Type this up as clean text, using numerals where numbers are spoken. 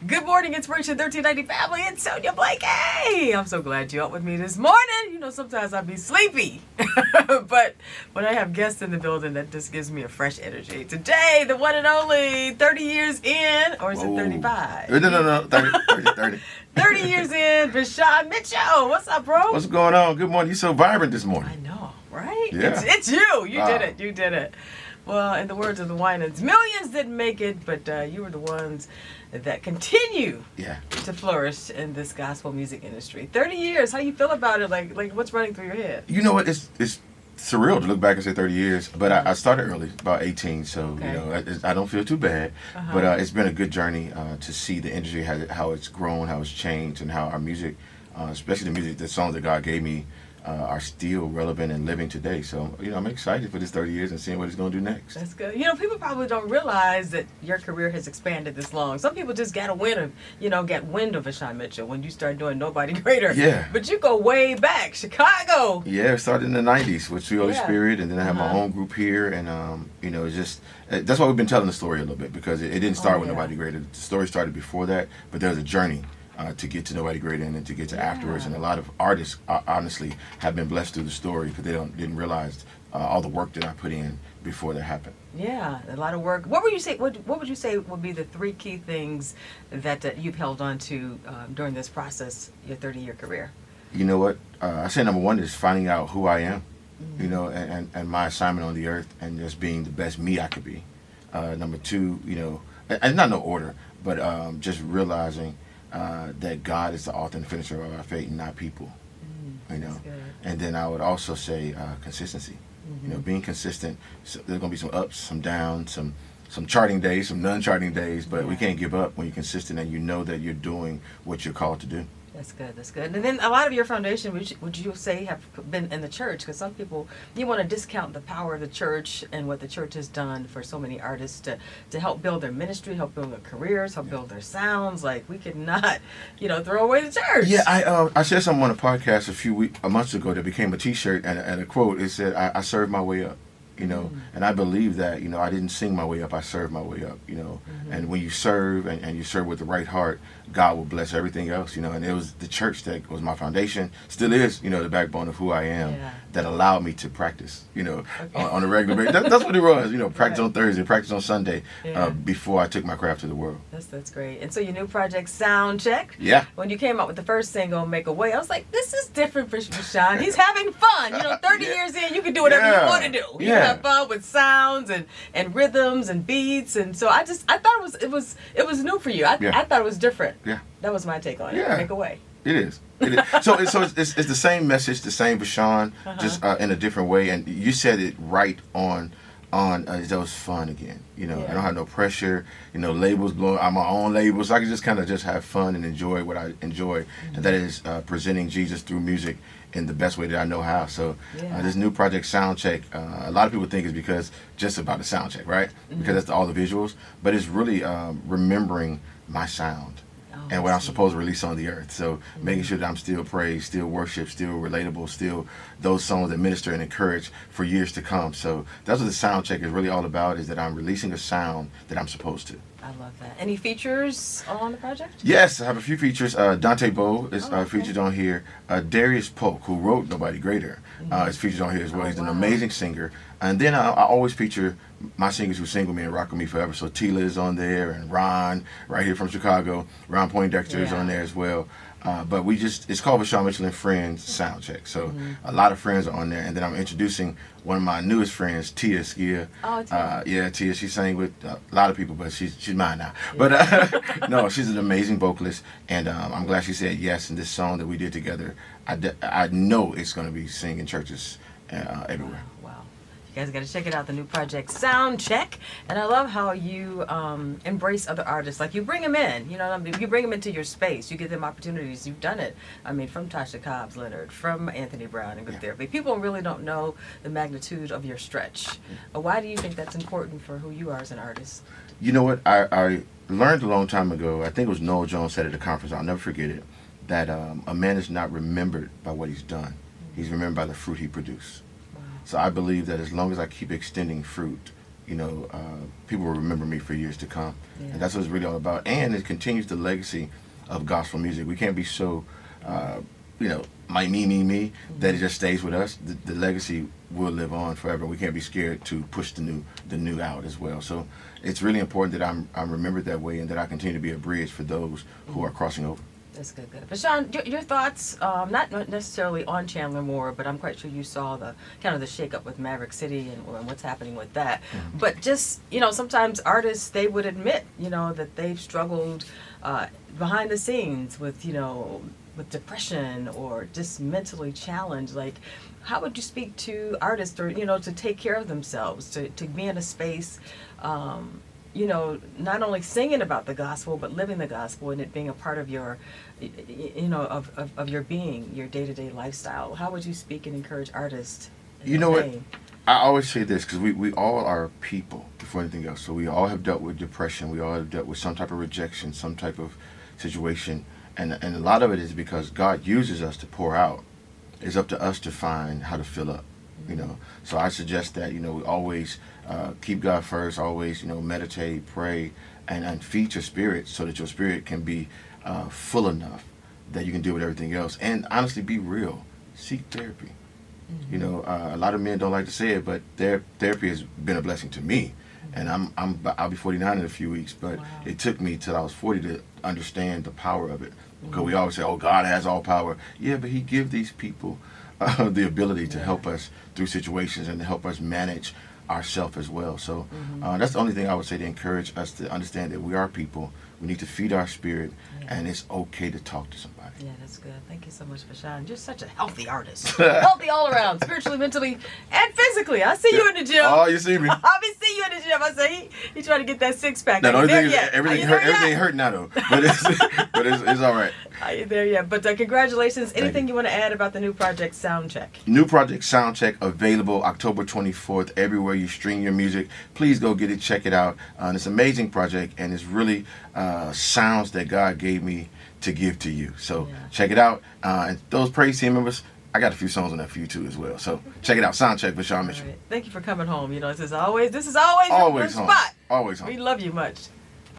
Good morning, Inspiration 1390 family. It's Sonya, Blakey. I'm so glad you're up with me this morning. You know, sometimes I'll be sleepy, but when I have guests in the building, that just gives me a fresh energy. Today, the one and only 30 years in, or is it 35? No, 30. 30 years in, VaShawn Mitchell. What's up, bro? What's going on? Good morning. You're so vibrant this morning. I know, right? Yeah. It's you. You did it. Well, in the words of the Winans, millions didn't make it, but you were the ones that continue to flourish in this gospel music industry. 30 years. How you feel about it? Like what's running through your head? You know what? It's surreal to look back and say 30 years, but I started early, about 18, so you know I don't feel too bad. But it's been a good journey to see the industry, how it's grown, how it's changed, and how our music, especially the songs that God gave me, are still relevant and living today. So, you know, I'm excited for this 30 years and seeing what it's going to do next. That's good. You know, people probably don't realize that your career has expanded this long. Some people just get wind of VaShawn Mitchell when you start doing Nobody Greater. Yeah. But you go way back, Chicago. Yeah, it started in the 90s with Sweet Holy Spirit, and then I have my own group here, and, you know, it's just, that's why we've been telling the story a little bit, because it didn't start with Nobody Greater. The story started before that, but there was a journey to get to Nobody Greater and then to get to afterwards. And a lot of artists, honestly, have been blessed through the story because they didn't realize all the work that I put in before that happened. Yeah, a lot of work. What would you say? What would you say would be the three key things that you've held on to during this process, your 30-year career? You know what? I say number one is finding out who I am, you know, and my assignment on the earth, and just being the best me I could be. Number two, you know, and not no order, but just realizing that God is the author and finisher of our faith, and not people. You know, and then I would also say consistency. You know, being consistent. So there's gonna be some ups, some downs, some charting days, some non-charting days, but we can't give up when you're consistent and you know that you're doing what you're called to do. That's good. And then a lot of your foundation, would you say, have been in the church? Because some people, you want to discount the power of the church and what the church has done for so many artists to help build their ministry, help build their careers, help build their sounds. Like, we could not, you know, throw away the church. Yeah, I said something on a podcast a month ago that became a T-shirt and a quote. It said, "I served my way up." You know, and I believe that, you know, I didn't sing my way up, I served my way up, you know. And when you serve and you serve with the right heart, God will bless everything else, you know. And it was the church that was my foundation, still is, you know, the backbone of who I am, that allowed me to practice, you know, on a regular basis. That's what it was, you know, practice on Thursday, practice on Sunday, before I took my craft to the world. That's great. And so your new project, Sound Check. Yeah. When you came out with the first single, Make a Way, I was like, this is different for VaShawn. He's having fun. You know, 30 years in, you can do whatever you want to do. You can have fun with sounds and rhythms and beats, and so I thought it was new for you. I thought it was different. Yeah. That was my take on it. Make a Way. It is. So it's the same message, the same VaShawn, just in a different way. And you said it right on. That was fun again. You know, I don't have no pressure. You know, labels blowing. I'm my own label, so I can just kind of just have fun and enjoy what I enjoy, and that is presenting Jesus through music in the best way that I know how. So this new project, Sound Check, a lot of people think it's because just about the sound check, right? Because that's all the visuals, but it's really remembering my sound. And what I'm supposed to release on the earth. So making sure that I'm still praised, still worship, still relatable, still those songs that minister and encourage for years to come. So that's what the Sound Check is really all about, is that I'm releasing a sound that I'm supposed to. I love that. Any features on the project? Yes, I have a few features. Dante Bowe is featured on here. Darius Polk, who wrote Nobody Greater, is featured on here as well. He's an amazing singer. And then I always feature my singers who sing with me and rock with me forever. So Tila is on there, and Ron, right here from Chicago. Ron Poindexter is on there as well. But it's called VaShawn Mitchell and Friends Sound Check. So a lot of friends are on there. And then I'm introducing one of my newest friends, Tia Skia. Oh, Tia. Tia, she sang with a lot of people, but she's mine now. But no, she's an amazing vocalist. And I'm glad she said yes in this song that we did together. I know it's going to be singing in churches everywhere. Wow. You guys got to check it out, the new project, Sound Check. And I love how you embrace other artists. Like, you bring them in, you know what I mean? You bring them into your space. You give them opportunities. You've done it. I mean, from Tasha Cobbs Leonard, from Anthony Brown and Good Therapy. People really don't know the magnitude of your stretch. Why do you think that's important for who you are as an artist? You know what? I learned a long time ago, I think it was Noel Jones said at a conference, I'll never forget it, that a man is not remembered by what he's done. He's remembered by the fruit he produced. So I believe that as long as I keep extending fruit, people will remember me for years to come. Yeah. And that's what it's really all about. And it continues the legacy of gospel music. We can't be so, my me, that it just stays with us. The legacy will live on forever. We can't be scared to push the new out as well. So it's really important that I'm remembered that way, and that I continue to be a bridge for those who are crossing over. That's good. VaShawn, your thoughts, not necessarily on Chandler Moore, but I'm quite sure you saw the kind of the shakeup with Maverick City and what's happening with that. Mm-hmm. But just, sometimes artists, they would admit, that they've struggled behind the scenes with depression or just mentally challenged. Like, how would you speak to artists, or, to take care of themselves, to be in a space, not only singing about the gospel, but living the gospel and it being a part of your, of your being, your day-to-day lifestyle? How would you speak and encourage artists? You know what? I always say this, because we all are people before anything else. So we all have dealt with depression. We all have dealt with some type of rejection, some type of situation. And a lot of it is because God uses us to pour out. It's up to us to find how to fill up. So I suggest that we always keep God first, always meditate, pray, and feed your spirit, so that your spirit can be full enough that you can deal with everything else. And honestly, be real. Seek therapy. A lot of men don't like to say it, but therapy has been a blessing to me. And I'll be 49 in a few weeks, but wow. It took me till I was 40 to understand the power of it. Because we always say, "Oh, God has all power." Yeah, but He gives these people the ability to help us through situations and to help us manage ourselves as well. So that's the only thing I would say, to encourage us to understand that we are people. We need to feed our spirit, and it's okay to talk to somebody. Yeah, that's good. Thank you so much, VaShawn. You're such a healthy artist. Healthy all around, spiritually, mentally, and physically. I see you in the gym. Oh, you see me. I've been seeing you in the gym. I say he trying to get that six pack. Now, the only thing is, yet? everything hurt now, though. But it's all right. Are you there yet? But congratulations. Anything you want to add about the new project Soundcheck? New project Soundcheck, available October 24th everywhere you stream your music. Please go get it, check it out. It's an amazing project, and it's really sounds that God gave me to give to you. So check it out. And those praise team members, I got a few songs on that for you too as well. So check it out. Soundcheck, VaShawn Mitchell. Right. Thank you for coming home. This is always Always your home. spot. Always home. We love you much.